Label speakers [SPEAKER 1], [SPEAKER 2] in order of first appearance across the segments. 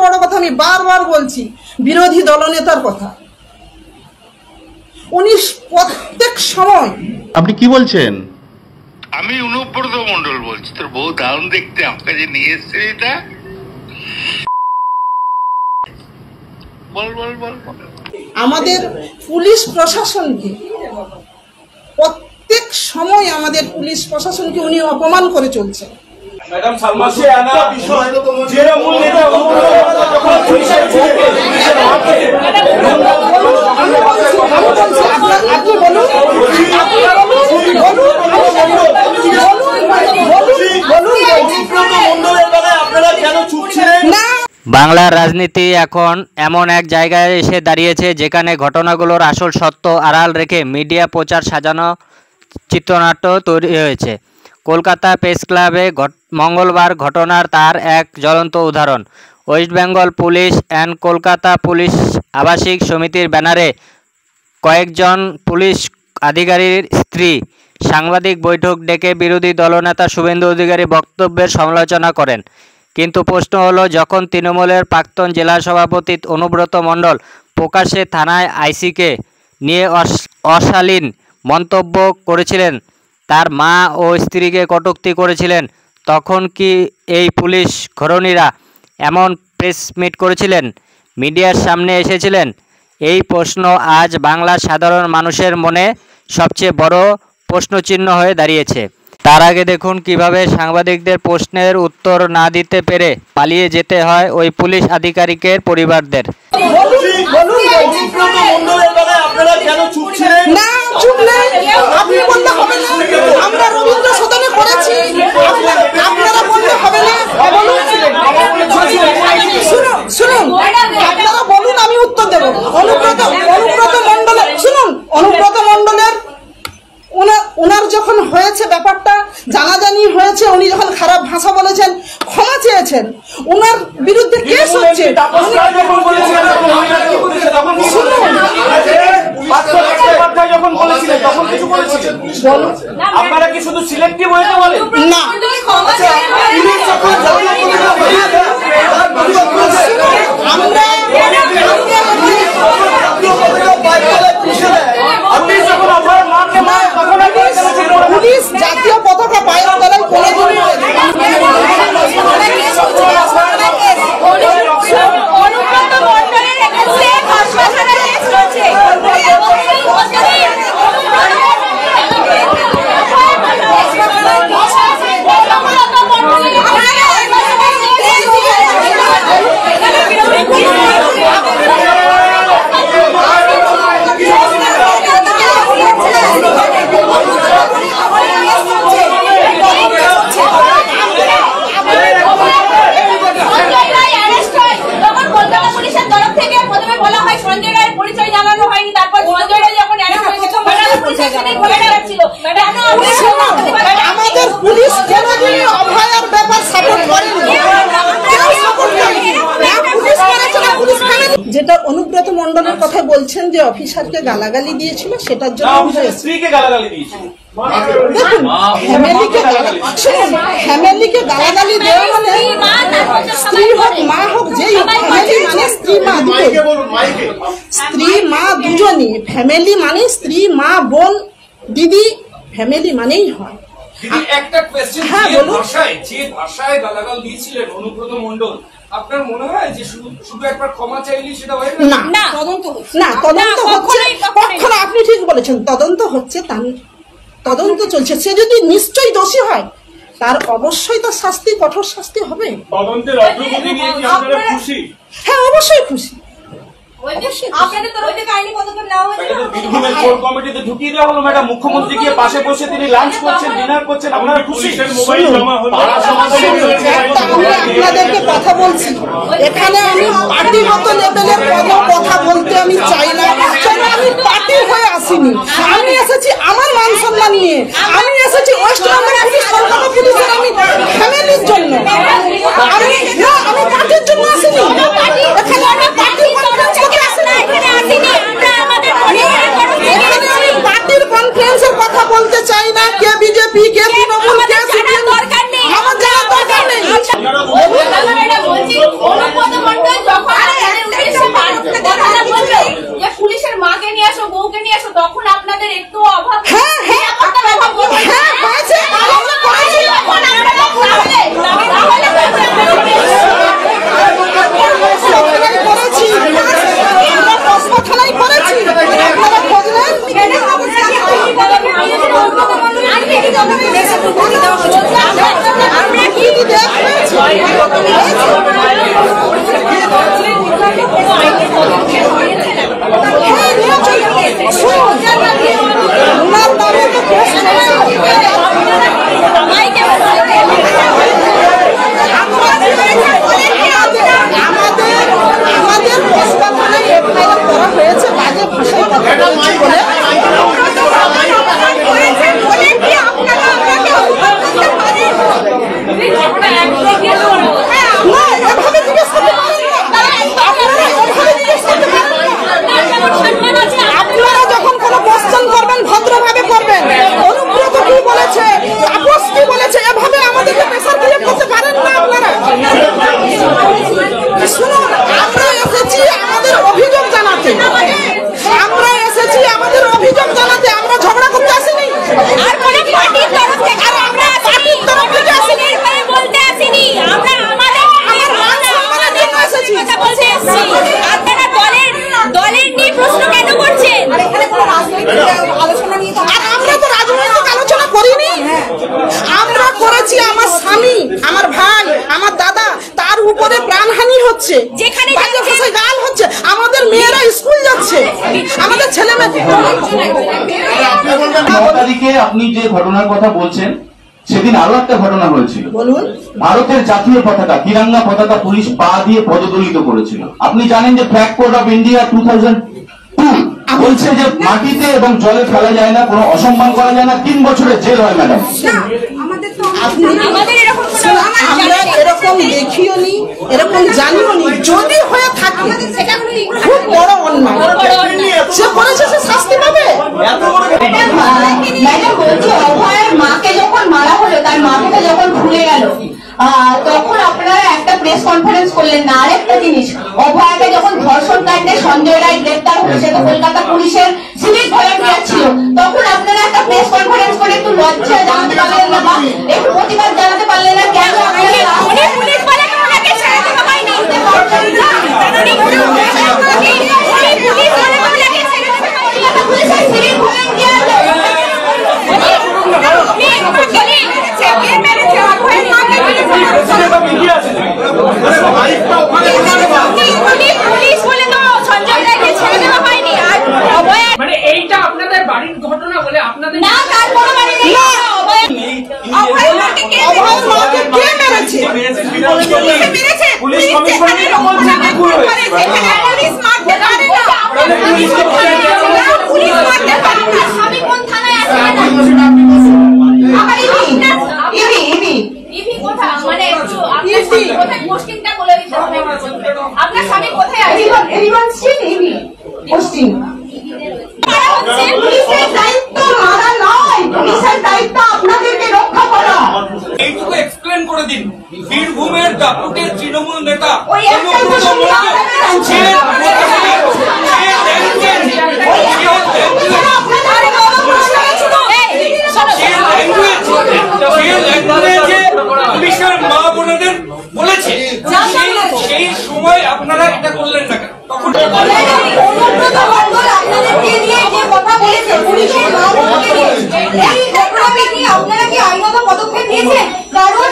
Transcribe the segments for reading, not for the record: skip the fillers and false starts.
[SPEAKER 1] বড় কথা আমি বারবার বলছি, বিরোধী দলনেতার কথা। উনি প্রত্যেক সময়।
[SPEAKER 2] আপনি কি বলছেন?
[SPEAKER 3] আমি অনুব্রত মন্ডল বলছি। তোর বউ দারুণ দেখতে, আমাকে যে নিয়ে এসছে এটা। বল বল বল।
[SPEAKER 1] আমাদের পুলিশ প্রশাসনকে প্রত্যেক সময় আমাদের পুলিশ প্রশাসনকে উনি অপমান করে চলছেন।
[SPEAKER 4] ম্যাডাম সালমা একটা বিষয় যে মূল নেতা
[SPEAKER 1] আপনি বলুন,
[SPEAKER 5] বাংলার রাজনীতি এখন এমন এক জায়গায় এসে দাঁড়িয়েছে যেখানে ঘটনাগুলোর আসল সত্য আড়াল রেখে মিডিয়া প্রচার সাজানো চিত্রনাট্য তৈরি হয়েছে। কলকাতা প্রেস ক্লাবে মঙ্গলবার ঘটনার তার এক জ্বলন্ত উদাহরণ। West Bengal police and Kolkata police আবাসিক সমিতির ব্যানারে কয়েকজন পুলিশ আধিকারিকের স্ত্রী সাংবাদিক বৈঠক ডেকে বিরোধী দলনেতা শুভেন্দু অধিকারী বক্তব্যের সমালোচনা করেন। কিন্তু প্রশ্ন হলো, যখন তৃণমূলের প্রাক্তন জেলা সভাপতি অনুব্রত মণ্ডল প্রকাশ্যে থানায় আইসিকে নিয়ে অশালীন মন্তব্য করেছিলেন, তার মা ও স্ত্রীকে কটূক্তি করেছিলেন, তখন কি এই পুলিশ ঘরণীরা এমন প্রেস মিট করেছিলেন, মিডিয়ার সামনে এসেছিলেন? এই প্রশ্ন আজ বাংলার সাধারণ মানুষের মনে সবচেয়ে বড় প্রশ্নচিহ্ন হয়ে দাঁড়িয়েছে। তার আগে দেখুন কিভাবে সাংবাদিকদের প্রশ্নের উত্তর না দিতে পেরে পালিয়ে যেতে হয় ওই পুলিশ আধিকারিকের পরিবারদের।
[SPEAKER 1] আমি উত্তর দেব। অনুব্রত মণ্ডলের শুনুন, অনুব্রত মণ্ডলের ওনার যখন হয়েছে ব্যাপারটা জানাজানি হয়েছে, উনি যখন খারাপ ভাষা বলেছেন, ক্ষমা চেয়েছেন, ওনার বিরুদ্ধে কেস হচ্ছে।
[SPEAKER 4] আপনারা কি শুধু সিলেক্টিভ হয়েছে বলেন?
[SPEAKER 1] না, পুলিশ জাতীয় পতাকা পায়ের তলায় কোনোদিনই আমাদের পুলিশ কোনোদিনই অভয়ার ব্যাপার সাপোর্ট করেনি। যেটা অনুব্রত মণ্ডলের কথা বলছেন যে অফিসারকে গালাগালি দিয়েছিল, সেটার জন্য
[SPEAKER 4] স্ত্রীকে গালাগালি দিয়েছিল।
[SPEAKER 1] দেখুন, ফ্যামিলিকে গালাগালি দেওয়া মানে স্ত্রী হোক মা হোক যেই হোক, ফ্যামিলি মানে স্ত্রী মা দুটোই, স্ত্রী মা দুজনই। ফ্যামিলি মানে স্ত্রী মা বোন দিদি, ফ্যামিলি মানেই হয়।
[SPEAKER 6] একটা কোশ্চেন,
[SPEAKER 1] হ্যাঁ বলুন।
[SPEAKER 6] যে ভাষায় গালাগাল দিয়েছিলেন অনুব্রত মণ্ডল, আপনার মনে হয় যে শুধু একবার ক্ষমা চাইলেই সেটা হয় না?
[SPEAKER 1] না, তদন্ত হচ্ছে। কখন আপনি ঠিক বলেছেন, তদন্ত হচ্ছে, তদন্ত চলছে। সে যদি নিশ্চয়ই দোষী হয়, তার অবশ্যই তার শাস্তি, কঠোর শাস্তি হবে।
[SPEAKER 4] তদন্তের অগ্রগতি নিয়ে কি আপনারা খুশি?
[SPEAKER 1] হ্যাঁ, অবশ্যই খুশি।
[SPEAKER 4] বীরভূমের কোর কমিটিতে ঢুকিয়ে দেওয়া হলো ম্যাডাম, মুখ্যমন্ত্রী গিয়ে পাশে বসে তিনি লাঞ্চ করছেন, ডিনার করছেন, আপনারা খুশি?
[SPEAKER 1] আপনাদেরকে কথা বলছি, এখানে আমি পার্টিগত লেভেলের কোনো কথা বলতে আমি চাই না। আমি পার্টি হয়ে আসিনি, আমি এসেছি আমার মান সম্মান নিয়ে, আমি এসেছি ওয়েস্ট বেঙ্গল পুলিশ, কলকাতা পুলিশের আমি ফ্যামিলির জন্য। আমি পার্টির জন্য আসিনি, এখানে আমি পার্টির কনফারেন্স করতে আসিনি, এখানে আমি পার্টির কনফারেন্সের কথা বলতে চাই না। কে বিজেপি, কে তৃণমূল, কে সিপিএম, আমার জানার দরকার নেই। হচ্ছে, বাজে ভাষায় গাল হচ্ছে, আমাদের মেয়েরা স্কুল যাচ্ছে, আমাদের ছেলে মেয়ে।
[SPEAKER 2] 9 তারিখে আপনি যে ঘটনার কথা বলছেন, সেদিন আরো একটা ঘটনা হয়েছিল।
[SPEAKER 1] বলুন।
[SPEAKER 2] ভারতের জাতীয় পতাকা, তিরঙ্গা পতাকা পুলিশ পা দিয়ে পদদলিত করেছিল। আপনি জানেন যে ফ্ল্যাগ কোড অফ ইন্ডিয়া 2002 বলছে যে মাটিতে এবং জলে ফেলা যায় না, কোনো অসম্মান করা যায় না, 3 বছরের জেল হয় ম্যাডাম।
[SPEAKER 1] আমরা এরকম দেখিও নি, এরকম জানিও নি, যদি হয়ে থাকে খুব বড় অন্যায় সে করেছে, সে শাস্তি পাবে।
[SPEAKER 7] ম্যাডাম বলছি, অভয়ের মাকে যখন মারা হলো, তার মাকে যখন ভুলে গেল, তখন আপনারা একটা প্রেস কনফারেন্স করলেন না। আরেকটা জিনিস, অভয়াকে যখন ধর্ষণ কাণ্ডে সঞ্জয় রায় গ্রেপ্তার হয়েছে, তো কলকাতা পুলিশের সিভিক ভলান্টিয়ার ছিল, তখন আপনারা একটা প্রেস কনফারেন্স করে একটু লজ্জা জানাতে পারলেন না বা একটু প্রতিবাদ জানাতে পারলেন না? কেন
[SPEAKER 8] মানে এইটা আপনাদের বাড়ির ঘটনা বলে আপনাদের
[SPEAKER 7] না, তার কোনো বাড়ি নেই।
[SPEAKER 1] অভয়ের মাকে কে মেরেছে?
[SPEAKER 4] পুলিশ কমিশনারের বলছে কুকুর হয়েছে।
[SPEAKER 7] স্বামী কোন থানায় আছে? আমার ইভি কোথা? মানে একটু আপনার স্বামী কোথায়, পোস্টিংটা বলে দিতে হবে। আপনার স্বামী কোথায় আছে? এভরিওয়ান স্টিল ইভি পোস্টিং। পুলিশের দায়িত্ব মারা নয়, পুলিশের দায়িত্ব আপনাদেরকে রক্ষা করা।
[SPEAKER 6] এইটুকু এক্সপ্লেন করে দিন, বীরভূমের দাপুটের তৃণমূল নেতা
[SPEAKER 7] ওই একটাই প্রশ্ন
[SPEAKER 6] পুলিশের মা বোনেদের বলেছে, সেই সময় আপনারা এটা করলেন না কেন? তখন
[SPEAKER 7] আপনাদেরকে নিয়ে যে কথা বলেছে, পুলিশের মা বোনকে নিয়ে, এই ঘটনাকে নিয়ে আপনারা কি আইনত পদক্ষেপ নিয়েছেন? কারণ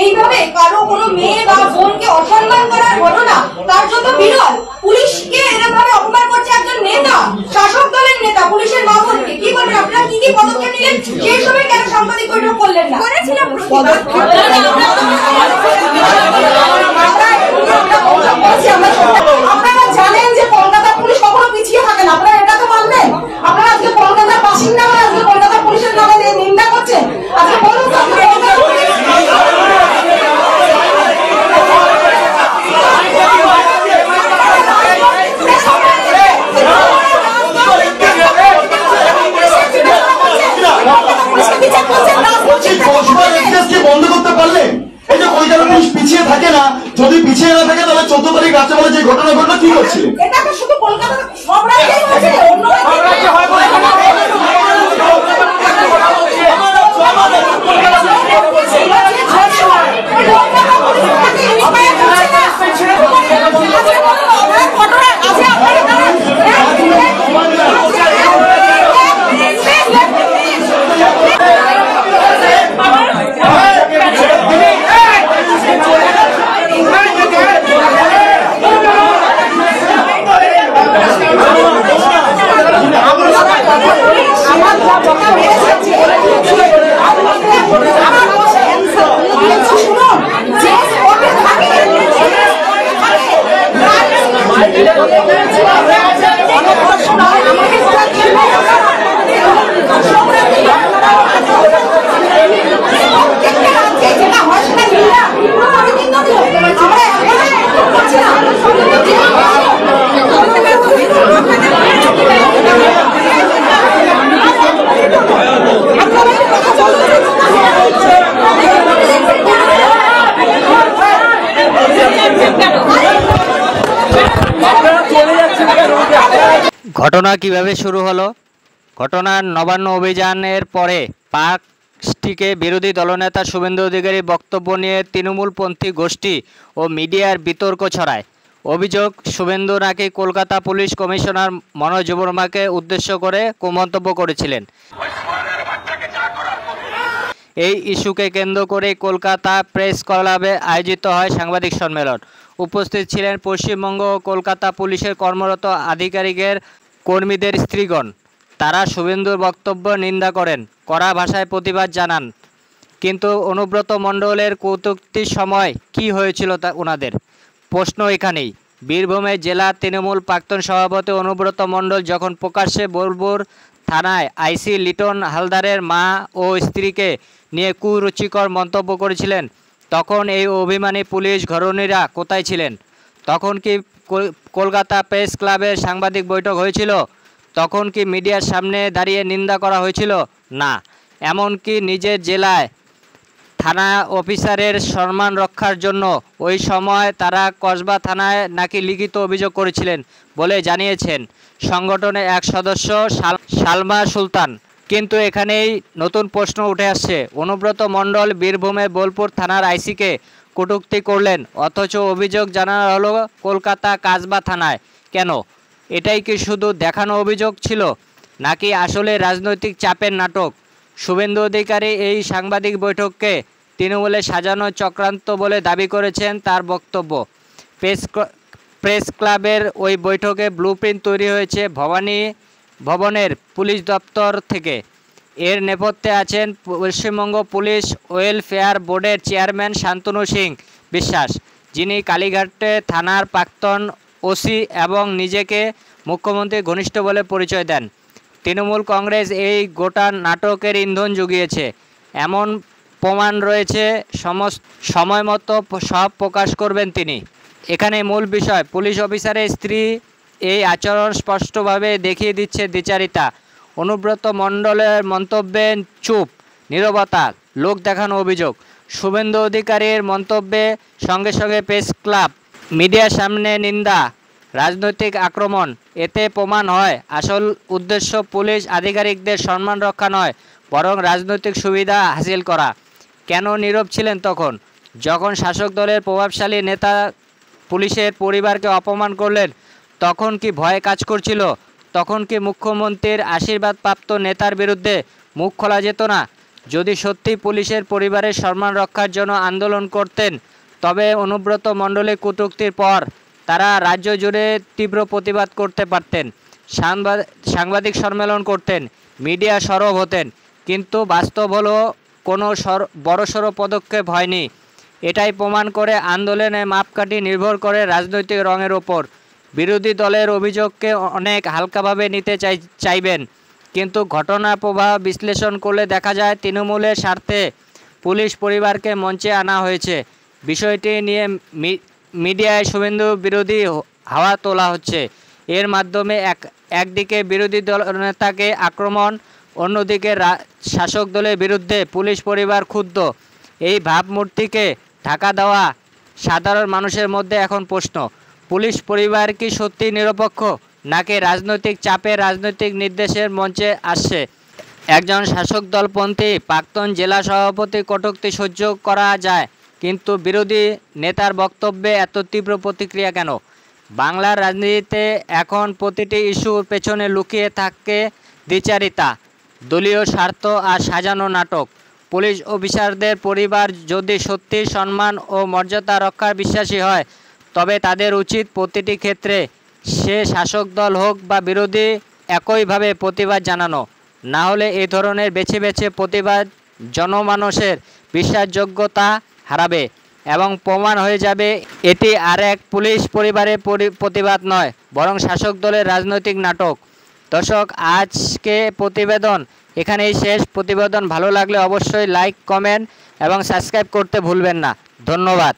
[SPEAKER 7] এইভাবে কারো কোনো মেয়ে বা বোনকে অসম্মান করার ঘটনা তার জন্য বিরল। পুলিশকে এরকমভাবে অপমান করছে একজন নেতা, শাসক দলের নেতা, পুলিশের মা বোনকে কি করবেন? আপনারা কি কি পদক্ষেপ নিলেন? সেই সময় কেন সাংবাদিক বৈঠক করলেন না?
[SPEAKER 1] আপনারা জানেন যে কলকাতা পুলিশ কখনো পিছিয়ে থাকে না, আপনারা এটা তো মানবেন? আপনারা আজকে কলকাতার বাসিন্দা হয়ে আজকে কলকাতা পুলিশের নামে নিন্দা করছেন। আজকে বলুন তো, আপনি কলকাতা
[SPEAKER 2] বন্ধ করতে পারলেন? এই যে কলকাতা পুলিশ পিছিয়ে থাকে না, যদি পিছিয়ে না থাকে তাহলে 14 তারিখ রাত্রেবেলা যে ঘটনা ঘটলো কি করছিলেন?
[SPEAKER 1] এটা তো শুধু কলকাতা, সব রাজ্যেই হয়েছে, অন্য রাজ্যে হয় বলে
[SPEAKER 5] ঘটনা কিভাবে শুরু হলো? ঘটনার নবান্ন অভিযানের পরে পার্ক স্ট্রিটে বিরোধী দলনেতা শুভেন্দু অধিকারী বক্তব্য নিয়ে তৃণমূলপন্থী গোষ্ঠী ও মিডিয়ার বিতর্ক ছড়ায়। অভিযোগ, শুভেন্দু নাকি কলকাতা পুলিশ কমিশনার মনোজ বর্মাকে উদ্দেশ্য করে কুমন্তব্য করেছিলেন। এই ইস্যুকে কেন্দ্র করে কলকাতা প্রেস ক্লাবে আয়োজিত হয় সাংবাদিক সম্মেলন। উপস্থিত ছিলেন পশ্চিমবঙ্গ ও কলকাতা পুলিশের কর্মরত আধিকারিকের কর্মীদের স্ত্রীগণ। তারা শুভেন্দুর বক্তব্য নিন্দা করেন, কড়া ভাষায় প্রতিবাদ জানান। কিন্তু অনুব্রত মণ্ডলের কটূক্তির সময় কি হয়েছিল তা ওনাদের প্রশ্ন এখানেই। বীরভূমের জেলা তৃণমূল প্রাক্তন সভাপতি অনুব্রত মণ্ডল যখন প্রকাশ্যে বোলপুর থানায় আইসি লিটন হালদারের মা ও স্ত্রীকে নিয়ে কুরুচিকর মন্তব্য করেছিলেন, তখন এই অভিমানী পুলিশ ঘরণীরা কোথায় ছিলেন? তখন কি কলকাতা প্রেস ক্লাবের সাংবাদিক বৈঠক হয়েছিল? তখন কি মিডিয়ার সামনে দাঁড়িয়ে নিন্দা করা হয়েছিল? না। এমনকি নিজের জেলায় থানা অফিসারের সম্মান রক্ষার জন্য ওই সময় তারা কসবা থানায় নাকি লিখিত অভিযোগ করেছিলেন বলে জানিয়েছেন সংগঠনের এক সদস্য সালমা সুলতান। কিন্তু এখানেই নতুন প্রশ্ন উঠে আসছে, অনুব্রত মণ্ডল বীরভূমের বোলপুর থানার আইসিকে কটূক্তি করলেন, অথচ অভিযোগ জানানো হলো কলকাতা কাসবা থানায়। কেন? এটাই কি শুধু দেখানো অভিযোগ ছিল, নাকি আসলে রাজনৈতিক চাপের নাটক? শুভেন্দু অধিকারী এই সাংবাদিক বৈঠককে তৃণমূলের সাজানো চক্রান্ত বলে দাবি করেছেন তার বক্তব্য। প্রেস ক্লাবের ওই বৈঠকে ব্লুপ্রিন্ট তৈরি হয়েছে ভবানী ভবনের পুলিশ দপ্তর থেকে। এর নেপথ্যে আছেন পশ্চিমবঙ্গ পুলিশ ওয়েলফেয়ার বোর্ডের চেয়ারম্যান শান্তনু সিং বিশ্বাস, যিনি কালীঘাটে থানার প্রাক্তন ওসি এবং নিজেকে মুখ্যমন্ত্রীর ঘনিষ্ঠ বলে পরিচয় দেন। তৃণমূল কংগ্রেস এই গোটা নাটকের ইন্ধন জুগিয়েছে এমন প্রমাণ রয়েছে, সময় মতো সব প্রকাশ করবেন তিনি। এখানে মূল বিষয়, পুলিশ অফিসারের স্ত্রী এই আচরণ স্পষ্টভাবে দেখিয়ে দিচ্ছে দ্বিচারিতা। অনুব্রত মণ্ডলের মন্তব্যে চুপ, নীরবতা, লোক দেখানো অভিযোগ। শুভেন্দু অধিকারীর মন্তব্যে সঙ্গে সঙ্গে প্রেস ক্লাব, মিডিয়ার সামনে নিন্দা, রাজনৈতিক আক্রমণ। এতে প্রমাণ হয় আসল উদ্দেশ্য পুলিশ আধিকারিকদের সম্মান রক্ষা নয়, বরং রাজনৈতিক সুবিধা হাসিল করা। কেন নীরব ছিলেন তখন, যখন শাসক দলের প্রভাবশালী নেতা পুলিশের পরিবারকে অপমান করলেন? তখন কি ভয় কাজ করছিল? তখন কি মুখ্যমন্ত্রীর আশীর্বাদপ্রাপ্ত নেতার বিরুদ্ধে মুখ খোলা যেত না? যদি সত্যি পুলিশের পরিবারের সম্মান রক্ষার জন্য আন্দোলন করতেন, তবে অনুব্রত মণ্ডলের কটূক্তির পর তারা রাজ্য জুড়ে তীব্র প্রতিবাদ করতে পারতেন, সাংবাদিক সম্মেলন করতেন, মিডিয়া সরব হতেন। কিন্তু বাস্তব হলো কোনো বড়সড় পদক্ষেপ হয়নি। এটাই প্রমাণ করে আন্দোলনের মাপকাঠি নির্ভর করে রাজনৈতিক রঙের ওপর। বিরোধী দলের অভিযোগকে অনেক হালকাভাবে নিতে চাইবেন, কিন্তু ঘটনার প্রবাহ বিশ্লেষণ করলে দেখা যায় তৃণমূলের স্বার্থে পুলিশ পরিবারকে মঞ্চে আনা হয়েছে। বিষয়টি নিয়ে মিডিয়ায় শুভেন্দু বিরোধী হাওয়া তোলা হচ্ছে। এর মাধ্যমে একদিকে বিরোধী দল নেতাকে আক্রমণ, অন্যদিকে শাসক দলের বিরুদ্ধে পুলিশ পরিবার ক্ষুব্ধ। এই ভাবমূর্তিকে ঢাকা দেওয়া সাধারণ মানুষের মধ্যে এখন প্রশ্ন, পুলিশ পরিবার কি সত্যি নিরপেক্ষ, নাকি রাজনৈতিক চাপে রাজনৈতিক নির্দেশের মঞ্চে আসছে? একজন শাসক দলপন্থী প্রাক্তন জেলা সভাপতি কটূক্তি সহ্য করা যায়, কিন্তু বিরোধী নেতার বক্তব্যে এত তীব্র প্রতিক্রিয়া কেন? বাংলার রাজনীতিতে এখন প্রতিটি ইস্যুর পেছনে লুকিয়ে থাকে দ্বিচারিতা, দলীয় স্বার্থ আর সাজানো নাটক। পুলিশ অফিসারদের পরিবার যদি সত্যি সম্মান ও মর্যাদা রক্ষার বিশ্বাসী হয়, তবে তাদের উচিত প্রতিটি ক্ষেত্রে, সে শাসক দল হোক বা বিরোধী, একইভাবে প্রতিবাদ জানানো। না হলে এই ধরনের বেছে বেছে প্রতিবাদ জনমানুষের বিশ্বাসযোগ্যতা হারাবে এবং প্রমাণ হয়ে যাবে এটি আর এক পুলিশ পরিবারের প্রতিবাদ নয়, বরং শাসক দলের রাজনৈতিক নাটক। দর্শক, আজকে প্রতিবেদন এখানেই শেষ। প্রতিবেদন ভালো লাগলে অবশ্যই লাইক, কমেন্ট এবং সাবস্ক্রাইব করতে ভুলবেন না। ধন্যবাদ।